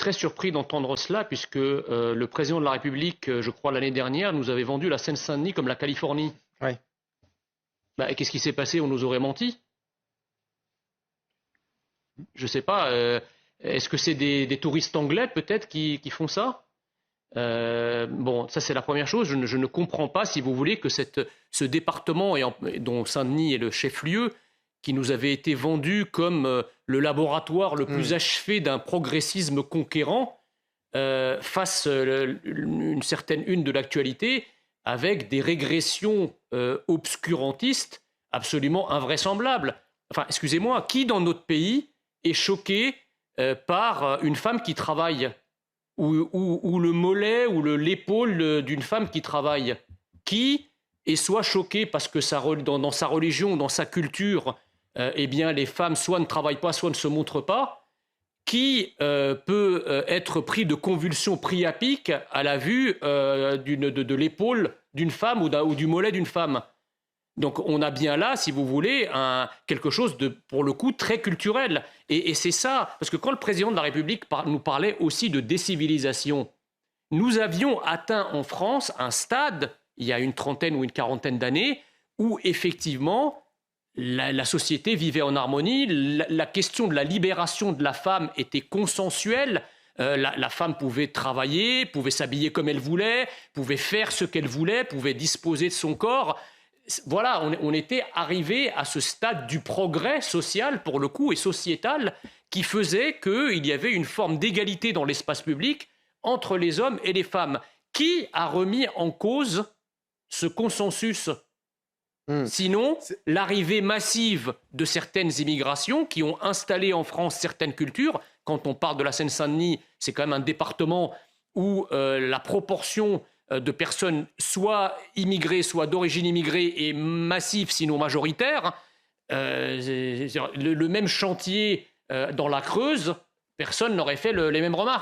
très surpris d'entendre cela, puisque le président de la République, je crois l'année dernière, nous avait vendu la Seine-Saint-Denis comme la Californie. Ouais. Et qu'est-ce qui s'est passé? On nous aurait menti? Je ne sais pas. Est-ce que c'est des touristes anglais peut-être qui font ça? Bon, ça c'est la première chose. Je ne comprends pas, si vous voulez, que ce département dont Saint-Denis est le chef-lieu, qui nous avait été vendu comme le laboratoire le plus achevé d'un progressisme conquérant, fasse une certaine une de l'actualité avec des régressions obscurantistes absolument invraisemblables. Enfin, excusez-moi, qui dans notre pays est choqué par une femme qui travaille ou le mollet ou l'épaule d'une femme qui travaille? Qui est soit choqué parce que dans sa religion, dans sa culture, eh bien, les femmes soit ne travaillent pas, soit ne se montrent pas? Qui peut être pris de convulsions priapiques à la vue de l'épaule d'une femme ou du mollet d'une femme? Donc on a bien là, si vous voulez, quelque chose de, pour le coup, très culturel. Et c'est ça, parce que quand le président de la République nous parlait aussi de décivilisation, nous avions atteint en France un stade, il y a une trentaine ou une quarantaine d'années, où effectivement la société vivait en harmonie, la question de la libération de la femme était consensuelle. La femme pouvait travailler, pouvait s'habiller comme elle voulait, pouvait faire ce qu'elle voulait, pouvait disposer de son corps. Voilà, on était arrivé à ce stade du progrès social, pour le coup, et sociétal, qui faisait qu'il y avait une forme d'égalité dans l'espace public entre les hommes et les femmes. Qui a remis en cause ce consensus? Sinon, l'arrivée massive de certaines immigrations qui ont installé en France certaines cultures. Quand on parle de la Seine-Saint-Denis, c'est quand même un département où la proportion de personnes soit immigrées, soit d'origine immigrée est massive, sinon majoritaire. Le même chantier dans la Creuse, personne n'aurait fait les mêmes remarques.